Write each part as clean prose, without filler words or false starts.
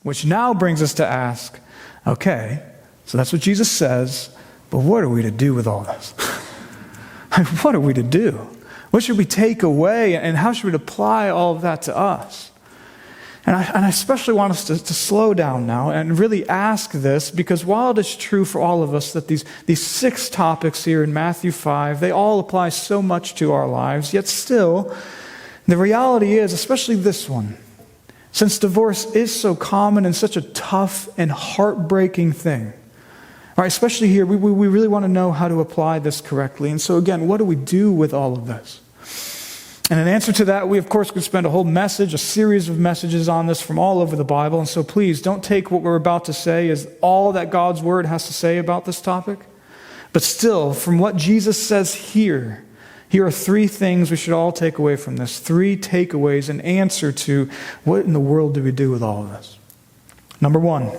Which now brings us to ask, okay, so that's what Jesus says, but what are we to do with all this? What are we to do? What should we take away, and how should we apply all of that to us? And I especially want us to slow down now and really ask this, because while it is true for all of us that these 6 topics here in Matthew 5, they all apply so much to our lives, yet still, the reality is, especially this one, since divorce is so common and such a tough and heartbreaking thing, right, especially here, we really want to know how to apply this correctly. And so again, what do we do with all of this? And in answer to that, we of course could spend a whole message, a series of messages on this from all over the Bible. And so please don't take what we're about to say as all that God's Word has to say about this topic. But still, from what Jesus says here are 3 things we should all take away from this. 3 takeaways in answer to what in the world do we do with all of this. Number 1,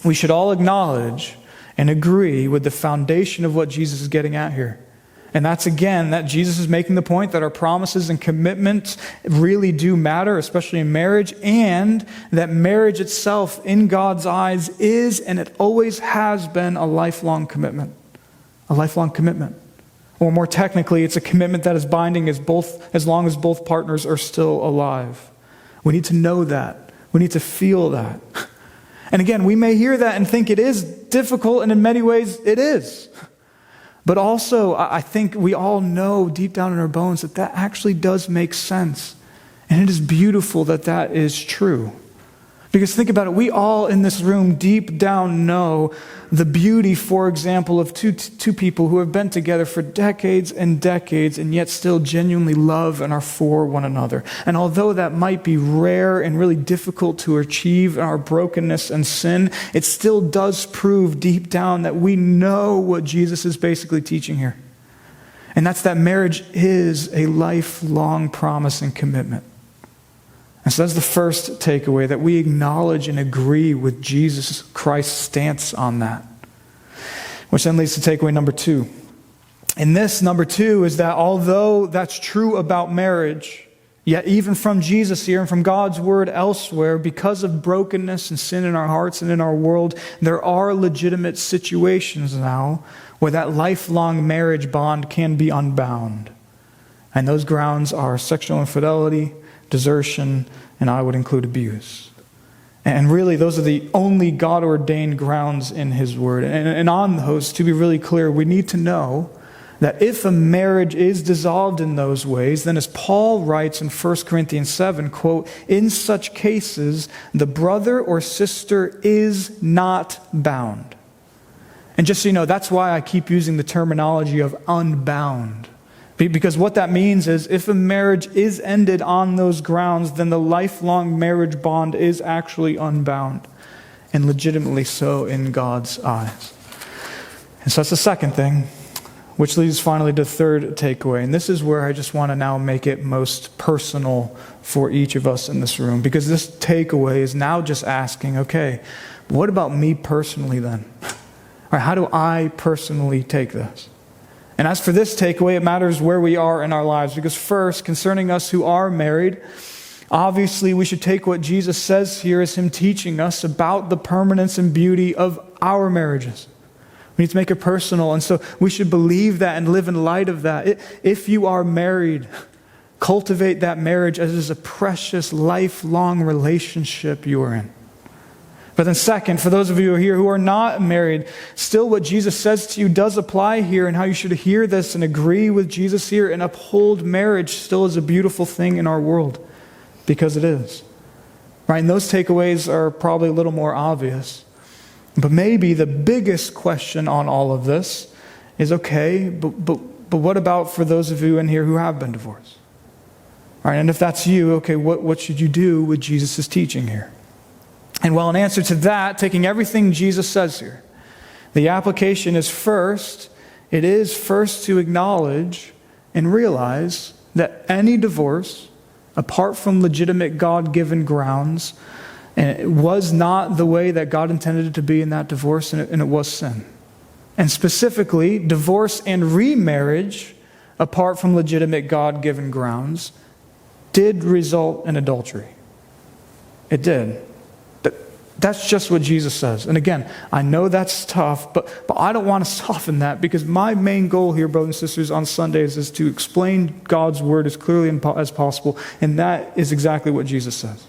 we should all acknowledge and agree with the foundation of what Jesus is getting at here. And that's, again, that Jesus is making the point that our promises and commitments really do matter, especially in marriage, and that marriage itself, in God's eyes, is and it always has been a lifelong commitment. A lifelong commitment. Or more technically, it's a commitment that is binding as long as both partners are still alive. We need to know that. We need to feel that. And again, we may hear that and think it is difficult, and in many ways it is. But also, I think we all know deep down in our bones that actually does make sense. And it is beautiful that that is true. Because think about it, we all in this room deep down know the beauty, for example, of two people who have been together for decades and decades and yet still genuinely love and are for one another. And although that might be rare and really difficult to achieve in our brokenness and sin, it still does prove deep down that we know what Jesus is basically teaching here. And that's that marriage is a lifelong promise and commitment. And so that's the first takeaway, that we acknowledge and agree with Jesus Christ's stance on that. Which then leads to takeaway number 2. And this, number 2, is that although that's true about marriage, yet even from Jesus here and from God's word elsewhere, because of brokenness and sin in our hearts and in our world, there are legitimate situations now where that lifelong marriage bond can be unbound. And those grounds are sexual infidelity, desertion, and I would include abuse. And really, those are the only God-ordained grounds in His Word. And on those, to be really clear, we need to know that if a marriage is dissolved in those ways, then as Paul writes in 1 Corinthians 7, quote, in such cases, the brother or sister is not bound. And just so you know, that's why I keep using the terminology of unbound. Because what that means is if a marriage is ended on those grounds, then the lifelong marriage bond is actually unbound, and legitimately so in God's eyes. And so that's the second thing, which leads finally to the third takeaway. And this is where I just want to now make it most personal for each of us in this room. Because this takeaway is now just asking, okay, what about me personally then? Or how do I personally take this? And as for this takeaway, it matters where we are in our lives. Because first, concerning us who are married, obviously we should take what Jesus says here as Him teaching us about the permanence and beauty of our marriages. We need to make it personal. And so we should believe that and live in light of that. If you are married, cultivate that marriage as it is a precious, lifelong relationship you are in. But then second, for those of you here who are not married, still what Jesus says to you does apply here, and how you should hear this and agree with Jesus here and uphold marriage still is a beautiful thing in our world, because it is. Right? And those takeaways are probably a little more obvious. But maybe the biggest question on all of this is, okay, but what about for those of you in here who have been divorced? All right, and if that's you, okay, what should you do with Jesus' teaching here? And well, in answer to that, taking everything Jesus says here, the application is first to acknowledge and realize that any divorce, apart from legitimate God-given grounds, it was not the way that God intended it to be in that divorce, and it was sin. And specifically, divorce and remarriage, apart from legitimate God-given grounds, did result in adultery. It did. That's just what Jesus says. And again, I know that's tough, but I don't want to soften that, because my main goal here, brothers and sisters, on Sundays is to explain God's word as clearly as possible, and that is exactly what Jesus says.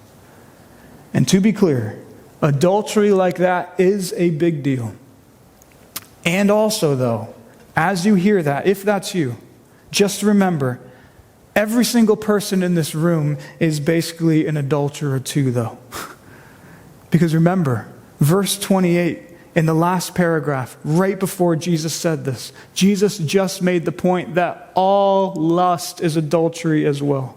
And to be clear, adultery like that is a big deal. And also, though, as you hear that, if that's you, just remember, every single person in this room is basically an adulterer too, though. Because remember, verse 28, in the last paragraph, right before Jesus said this, Jesus just made the point that all lust is adultery as well.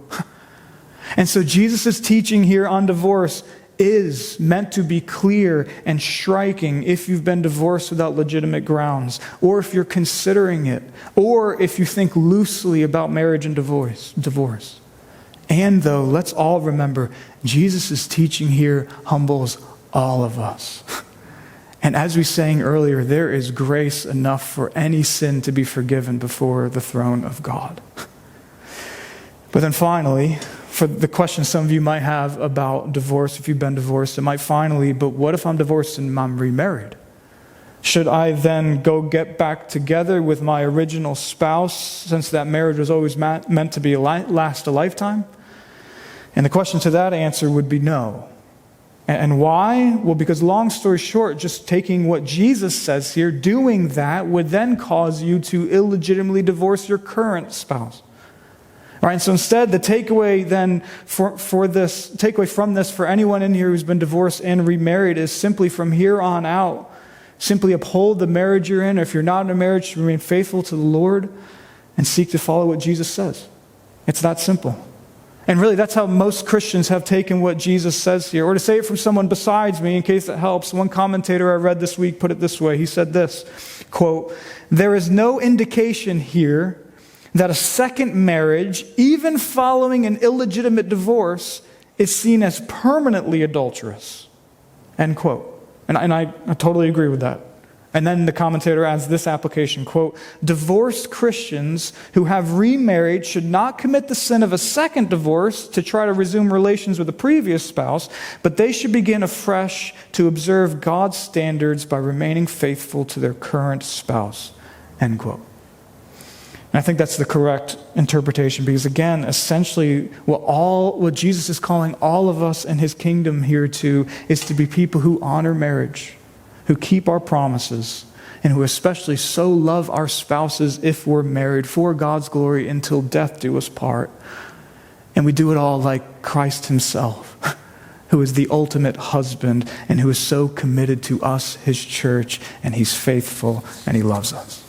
And so Jesus' teaching here on divorce is meant to be clear and striking if you've been divorced without legitimate grounds, or if you're considering it, or if you think loosely about marriage and divorce. And though, let's all remember, Jesus' teaching here humbles all of us. And as we sang earlier, there is grace enough for any sin to be forgiven before the throne of God. But then finally, for the question some of you might have about divorce, if you've been divorced, it might finally, but what if I'm divorced and I'm remarried? Should I then go get back together with my original spouse, since that marriage was always meant to last a lifetime? And the question to that answer would be no. And why? Well, because long story short, just taking what Jesus says here, doing that would then cause you to illegitimately divorce your current spouse. All right, so instead, the takeaway then takeaway from this for anyone in here who's been divorced and remarried is simply from here on out, simply uphold the marriage you're in. Or if you're not in a marriage, remain faithful to the Lord and seek to follow what Jesus says. It's that simple. And really, that's how most Christians have taken what Jesus says here. Or to say it from someone besides me, in case it helps, one commentator I read this week put it this way. He said this, quote, "There is no indication here that a second marriage, even following an illegitimate divorce, is seen as permanently adulterous." End quote. And I totally agree with that. And then the commentator adds this application, quote, "Divorced Christians who have remarried should not commit the sin of a second divorce to try to resume relations with a previous spouse, but they should begin afresh to observe God's standards by remaining faithful to their current spouse." End quote. And I think that's the correct interpretation, because again, essentially what Jesus is calling all of us in his kingdom here to is to be people who honor marriage, who keep our promises, and who especially so love our spouses if we're married for God's glory until death do us part. And we do it all like Christ himself, who is the ultimate husband and who is so committed to us, his church, and he's faithful and he loves us.